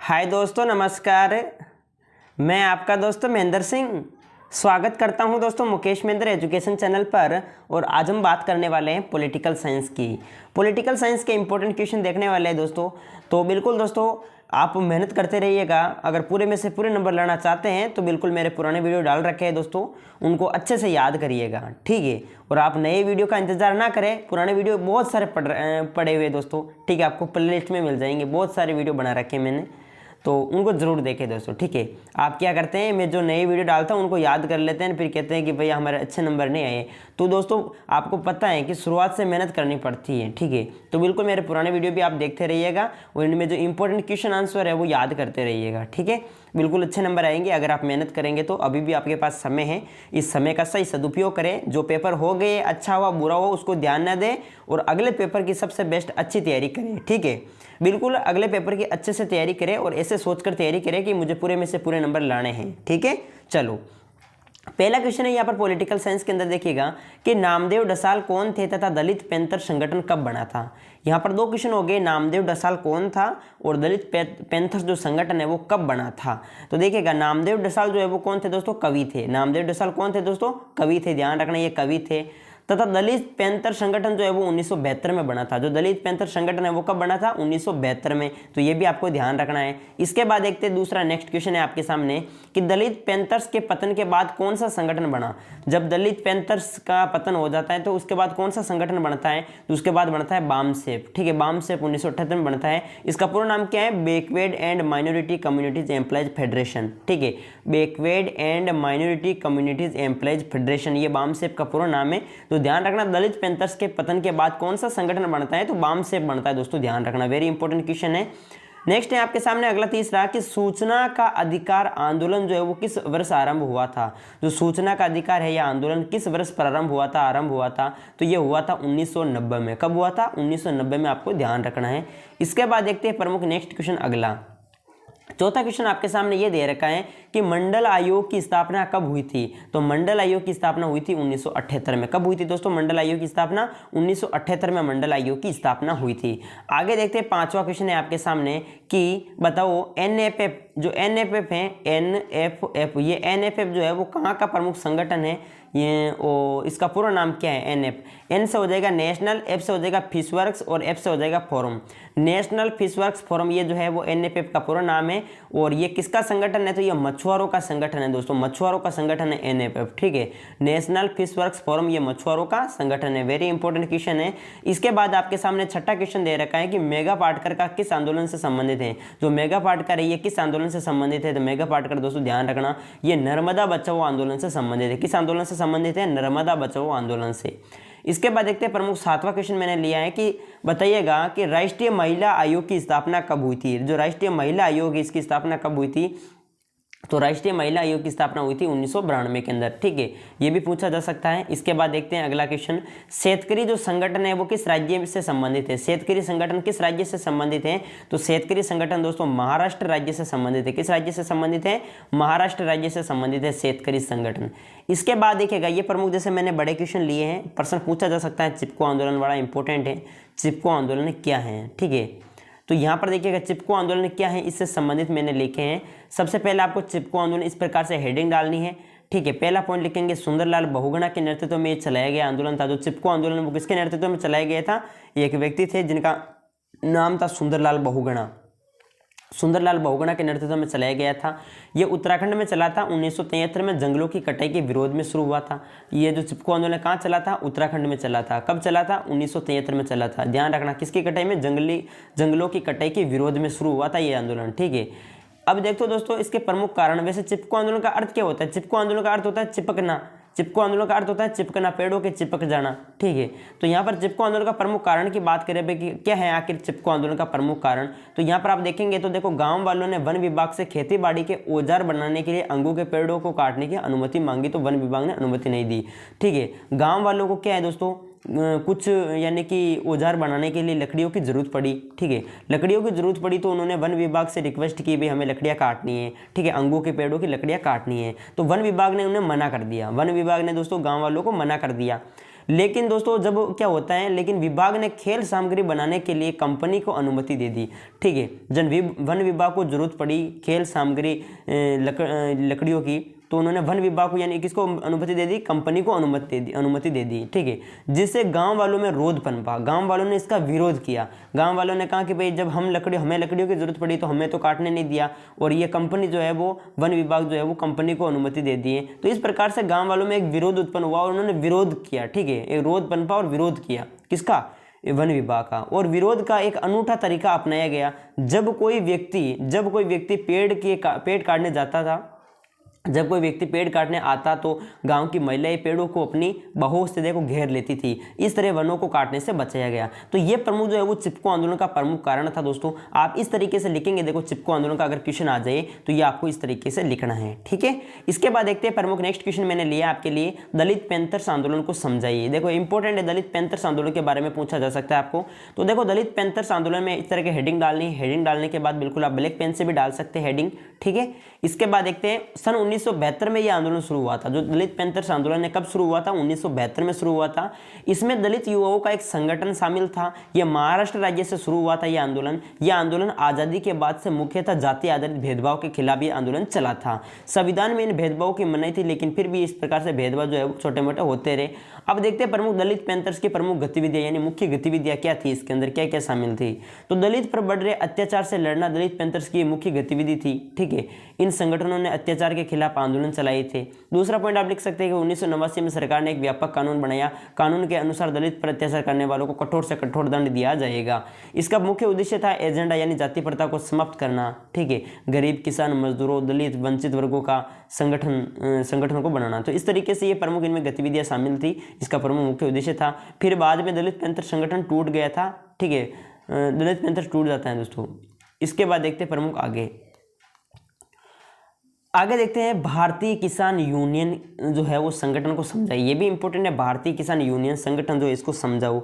हाय दोस्तों, नमस्कार। मैं आपका दोस्त महेंद्र सिंह स्वागत करता हूं दोस्तों मुकेश महेंद्र एजुकेशन चैनल पर। और आज हम बात करने वाले हैं पॉलिटिकल साइंस की। पॉलिटिकल साइंस के इंपॉर्टेंट क्वेश्चन देखने वाले हैं दोस्तों। तो बिल्कुल दोस्तों आप मेहनत करते रहिएगा। अगर पूरे में से पूरे नंबर लाना चाहते हैं तो बिल्कुल मेरे पुराने वीडियो डाल रखे हैं दोस्तों, उनको अच्छे से याद करिएगा, ठीक है। और आप नए वीडियो का इंतजार ना करें, पुराने वीडियो बहुत सारे पड़े हुए दोस्तों, ठीक है। आपको प्लेलिस्ट में मिल जाएंगे, बहुत सारे वीडियो बना रखे हैं मैंने, तो उनको ज़रूर देखें दोस्तों, ठीक है। आप क्या करते हैं, मैं जो नई वीडियो डालता हूँ उनको याद कर लेते हैं, फिर कहते हैं कि भैया हमारे अच्छे नंबर नहीं आए। तो दोस्तों आपको पता है कि शुरुआत से मेहनत करनी पड़ती है, ठीक है। तो बिल्कुल मेरे पुराने वीडियो भी आप देखते रहिएगा और इनमें जो इंपॉर्टेंट क्वेश्चन आंसर है वो याद करते रहिएगा, ठीक है। बिल्कुल अच्छे नंबर आएंगे अगर आप मेहनत करेंगे तो। अभी भी आपके पास समय है, इस समय का सही सदुपयोग करें। जो पेपर हो गए, अच्छा हुआ बुरा हुआ उसको ध्यान न दें और अगले पेपर की सबसे बेस्ट अच्छी तैयारी करें, ठीक है। बिल्कुल अगले पेपर की अच्छे से तैयारी करें और ऐसे सोचकर तैयारी करें कि मुझे पूरे में से पूरे नंबर लाने हैं, ठीक है। चलो पहला क्वेश्चन है यहाँ पर पॉलिटिकल साइंस के अंदर, देखिएगा कि नामदेव डसाल कौन थे तथा दलित पैंथर संगठन कब बना था। यहाँ पर दो क्वेश्चन हो गए, नामदेव डसाल कौन था और दलित पैंथर जो संगठन है वो कब बना था। तो देखिएगा नामदेव डसाल जो है वो कौन थे दोस्तों, कवि थे। नामदेव डसाल कौन थे दोस्तों, कवि थे, ध्यान रखना ये कवि थे। तथा दलित पैंथर संगठन जो है वो 1972 में बना था। जो दलित पैंथर संगठन है वो कब बना था, 1972 में। तो ये भी आपको ध्यान रखना है। इसके बाद देखते हैं दूसरा नेक्स्ट क्वेश्चन है आपके सामने कि दलित पैंथर्स के पतन के बाद कौन सा संगठन बना। जब दलित पैंथर्स का पतन हो जाता है तो उसके बाद कौन सा संगठन बनता है, तो उसके बाद बनता है बामसेफ, ठीक है। बामसेफ 1978 में बनता है। इसका पूरा नाम क्या है, backward and minority communities employees federation, ठीक है। Backward and minority communities employees federation, ये बामसेफ का पूरा नाम है। तो ध्यान रखना दलित पैंथर्स के पतन के बाद कौन सा संगठन बनता है, तो बामसेफ बनता है दोस्तों, ध्यान रखना, वेरी इंपॉर्टेंट क्वेश्चन है। नेक्स्ट है आपके सामने अगला तीसरा कि सूचना का अधिकार आंदोलन जो है वो किस वर्ष आरंभ हुआ था। जो सूचना का अधिकार है यह आंदोलन किस वर्ष प्रारंभ हुआ था, आरंभ हुआ था, तो ये हुआ था 1990 में। कब हुआ था, 1990 में, आपको ध्यान रखना है। इसके बाद देखते हैं प्रमुख नेक्स्ट क्वेश्चन अगला। चौथा क्वेश्चन आपके सामने ये दे रखा है कि मंडल आयोग की स्थापना कब हुई थी। तो मंडल आयोग की स्थापना हुई थी 1978 में। कब हुई थी दोस्तों मंडल आयोग की स्थापना, 1978 में मंडल आयोग की स्थापना हुई थी। आगे देखते हैं पांचवा क्वेश्चन है आपके सामने कि बताओ एनएफएफ, जो एनएफएफ है, एनएफएफ, ये एनएफएफ जो है वो कहाँ का प्रमुख संगठन है, ये इसका पूरा नाम क्या है, एनएफ। एन से हो जाएगा नेशनल, एफ से हो जाएगा फिश वर्क्स और एफ से हो जाएगा forum. National fish works forum, ये जो है वो एनएफएफ का पूरा नाम है। और ये किसका संगठन है, तो ये मछुआरों का संगठन है दोस्तों, मछुआरों का संगठन है एनएफएफ, ठीक है। नेशनल फिश वर्क्स फोरम, ये मछुआरों का संगठन है, वेरी इंपॉर्टेंट क्वेश्चन है। इसके बाद आपके सामने छठा क्वेश्चन दे रखा है कि मेघा पाटकर का किस आंदोलन से संबंधित है। जो मेघा पाटकर है ये किस आंदोलन से संबंधित है, तो मेघा पाटकर दोस्तों ध्यान रखना ये नर्मदा बचाओ आंदोलन से संबंधित है। किस आंदोलन से संबंधित है, नर्मदा बचाओ आंदोलन से। इसके बाद देखते हैं प्रमुख सातवां क्वेश्चन मैंने लिया है कि बताइएगा कि राष्ट्रीय महिला आयोग की स्थापना कब हुई थी। जो राष्ट्रीय महिला आयोग है इसकी स्थापना कब हुई थी, तो राष्ट्रीय महिला आयोग की स्थापना हुई थी 1992 के अंदर, ठीक है। ये भी पूछा जा सकता है। इसके बाद देखते हैं अगला क्वेश्चन, शेतकरी जो संगठन है वो किस राज्य से संबंधित है। शेतकरी संगठन किस राज्य से संबंधित है, तो शेतकरी संगठन दोस्तों महाराष्ट्र राज्य से संबंधित है। किस राज्य से संबंधित है, महाराष्ट्र राज्य से संबंधित है शेतकरी संगठन। इसके बाद देखिएगा ये प्रमुख, जैसे मैंने बड़े क्वेश्चन लिए हैं, प्रश्न पूछा जा सकता है। चिपको आंदोलन बड़ा इंपॉर्टेंट है, चिपको आंदोलन क्या है, ठीक है। तो यहाँ पर देखिएगा चिपको आंदोलन क्या है, इससे संबंधित मैंने लिखे हैं। सबसे पहले आपको चिपको आंदोलन इस प्रकार से हेडिंग डालनी है, ठीक है। पहला पॉइंट लिखेंगे सुंदरलाल बहुगुणा के नेतृत्व में ये चलाया गया आंदोलन था। जो चिपको आंदोलन वो किसके नेतृत्व में चलाया गया था, एक व्यक्ति थे जिनका नाम था सुंदरलाल बहुगुणा। सुंदरलाल बहुगुणा के नेतृत्व में चलाया गया था। ये उत्तराखंड में चला था। 1973 में जंगलों की कटाई के विरोध में शुरू हुआ था। ये जो चिपको आंदोलन कहाँ चला था, उत्तराखंड में चला था। कब चला था, 1973 में चला था। ध्यान रखना किसकी कटाई में, जंगलों की कटाई के विरोध में शुरू हुआ था ये आंदोलन, ठीक है। अब देखो दोस्तों इसके प्रमुख कारण, वैसे चिपको आंदोलन का अर्थ क्या होता है, चिपको आंदोलन का अर्थ होता है चिपकना। चिपको आंदोलन का अर्थ होता है चिपकना, पेड़ों के चिपक जाना, ठीक है। तो यहाँ पर चिपको आंदोलन का प्रमुख कारण की बात करें कि क्या है आखिर चिपको आंदोलन का प्रमुख कारण, तो यहाँ पर आप देखेंगे तो देखो गांव वालों ने वन विभाग से खेती बाड़ी के औजार बनाने के लिए अंगूर के पेड़ों को काटने की अनुमति मांगी, तो वन विभाग ने अनुमति नहीं दी, ठीक है। गाँव वालों को क्या है दोस्तों, कुछ यानी कि औजार बनाने के लिए लकड़ियों की ज़रूरत पड़ी, ठीक है। लकड़ियों की ज़रूरत पड़ी तो उन्होंने वन विभाग से रिक्वेस्ट की भाई हमें लकड़ियाँ काटनी है, ठीक है, अंगूर के पेड़ों की लकड़ियाँ काटनी है। तो वन विभाग ने उन्हें मना कर दिया। वन विभाग ने दोस्तों गांव वालों को मना कर दिया। लेकिन दोस्तों जब क्या होता है, लेकिन विभाग ने खेल सामग्री बनाने के लिए कंपनी को अनुमति दे दी। ठीक है, जब वन विभाग को जरूरत पड़ी खेल सामग्री लकड़ियों की, तो उन्होंने वन विभाग को यानी किसको अनुमति दे दी, कंपनी को अनुमति दे दी। ठीक है, जिससे गांव वालों में रोध पनपा, गांव वालों ने इसका विरोध किया। गांव वालों ने कहा कि भाई जब हमें लकड़ियों की जरूरत पड़ी तो हमें तो काटने नहीं दिया, और ये कंपनी जो है वो वन विभाग जो है वो कंपनी को अनुमति दे दी है। तो इस प्रकार से गाँव वालों में एक विरोध उत्पन्न हुआ और उन्होंने विरोध किया। ठीक है, एक रोध पनपा और विरोध किया किसका, वन विभाग का। और विरोध का एक अनूठा तरीका अपनाया गया। जब कोई व्यक्ति पेड़ काटने जाता था, जब कोई व्यक्ति पेड़ काटने आता तो गांव की महिलाएं पेड़ों को अपनी बाहों से देखो घेर लेती थी। इस तरह वनों को काटने से बचाया गया। तो ये प्रमुख जो है वो चिपको आंदोलन का प्रमुख कारण था दोस्तों। आप इस तरीके से लिखेंगे, देखो चिपको आंदोलन का अगर क्वेश्चन आ जाए तो ये आपको इस तरीके से लिखना है। ठीक है, इसके बाद देखते हैं प्रमुख नेक्स्ट क्वेश्चन मैंने लिया आपके लिए, दलित पैंथर्स आंदोलन को समझाइए। देखो इंपॉर्टेंट है, दलित पैंथर्स आंदोलन के बारे में पूछा जा सकता है आपको। तो देखो दलित पैंथर्स आंदोलन में इस तरह की हेडिंग डालनी है। हेडिंग डालने के बाद बिल्कुल आप ब्लैक पेन से भी डाल सकते हैं हेडिंग। ठीक है, इसके बाद देखते हैं सन 1972 में यह आंदोलन शुरू हुआ था। जो दलित पैंथर्स आंदोलन है कब शुरू हुआ था, 1972 में शुरू हुआ था। इसमें दलित युवाओं का एक संगठन शामिल था। यह महाराष्ट्र राज्य से शुरू हुआ था। यह आंदोलन आजादी के बाद से मुख्यतः जाति आधारित भेदभाव के खिलाफ यह आंदोलन चला था। संविधान में इन भेदभाव की मनाही थी, लेकिन फिर भी इस प्रकार से भेदभाव जो है छोटे मोटे होते रहे। अब देखते हैं प्रमुख दलित पैंथर्स की प्रमुख गतिविधियां यानी मुख्य गतिविधियां क्या थी, इसके अंदर क्या क्या शामिल थी। तो दलित पर बढ़ रहे अत्याचार से लड़ना दलित पैंथर्स की मुख्य गतिविधि थी। ठीक है, इन संगठनों ने अत्याचार के खिलाफ आंदोलन चलाए थे। दूसरा पॉइंट आप लिख सकते हैं कि 1989 में सरकार ने एक व्यापक कानून बनाया। कानून के अनुसार दलित पर अत्याचार करने वालों को कठोर से कठोर दंड दिया जाएगा। इसका मुख्य उद्देश्य था एजेंडा यानी जाति प्रथा को समाप्त करना। ठीक है, गरीब, किसान, मजदूरों, दलित, वंचित वर्गों का संगठन को बनाना। तो इस तरीके से ये प्रमुख इनमें गतिविधियां शामिल थी। इसका प्रमुख मुख्य उद्देश्य था। फिर बाद में दलित पैंथर संगठन टूट गया था। ठीक है, दलित पैंथर टूट जाता है दोस्तों। इसके बाद देखते हैं प्रमुख आगे देखते हैं भारतीय किसान यूनियन जो है वो संगठन को समझाइए। ये भी इंपॉर्टेंट है, भारतीय किसान यूनियन संगठन जो है इसको समझाओ।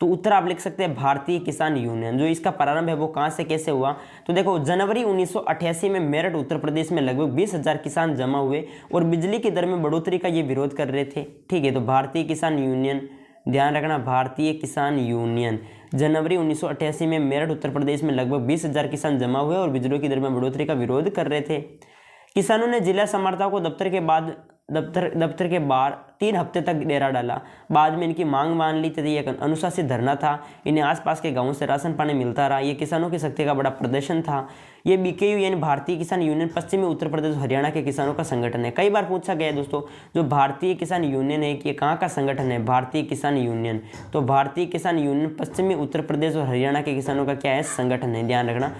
तो उत्तर आप लिख सकते हैं भारतीय किसान यूनियन। जो इसका प्रारंभ है वो कहाँ से कैसे हुआ, तो देखो जनवरी 1988 में मेरठ उत्तर प्रदेश में लगभग 20,000 किसान जमा हुए और बिजली की दर में बढ़ोतरी का ये विरोध कर रहे थे। ठीक है, तो भारतीय किसान यूनियन, ध्यान रखना, भारतीय किसान यूनियन जनवरी 1988 में मेरठ उत्तर प्रदेश में लगभग 20,000 किसान जमा हुए और बिजली की दर में बढ़ोतरी का विरोध कर रहे थे। किसानों ने जिला समर्थकों को दफ्तर के बाहर 3 हफ्ते तक डेरा डाला। बाद में इनकी मांग मान ली तथा यह अनुशासित धरना था। इन्हें आसपास के गांवों से राशन पानी मिलता रहा। ये किसानों की शक्ति का बड़ा प्रदर्शन था। ये बीकेयू यानी भारतीय किसान यूनियन पश्चिमी उत्तर प्रदेश हरियाणा के किसानों का संगठन है। कई बार पूछा गया है दोस्तों, जो भारतीय किसान यूनियन है ये कहाँ का संगठन है, भारतीय किसान यूनियन। तो भारतीय किसान यूनियन पश्चिमी उत्तर प्रदेश और हरियाणा के किसानों का क्या है, संगठन है, ध्यान रखना।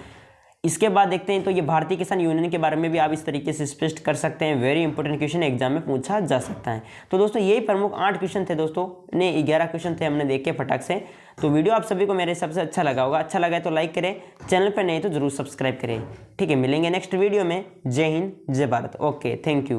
इसके बाद देखते हैं, तो ये भारतीय किसान यूनियन के बारे में भी आप इस तरीके से स्पष्ट कर सकते हैं। वेरी इंपॉर्टेंट क्वेश्चन एग्जाम में पूछा जा सकता है। तो दोस्तों यही प्रमुख 8 क्वेश्चन थे दोस्तों, ने 11 क्वेश्चन थे हमने देखे फटाक से। तो वीडियो आप सभी को मेरे हिसाब से अच्छा लगा होगा। अच्छा लगा तो लाइक करें, चैनल पर नहीं तो जरूर सब्सक्राइब करें। ठीक है, मिलेंगे नेक्स्ट वीडियो में। जय हिंद, जय भारत। Okay, thank you.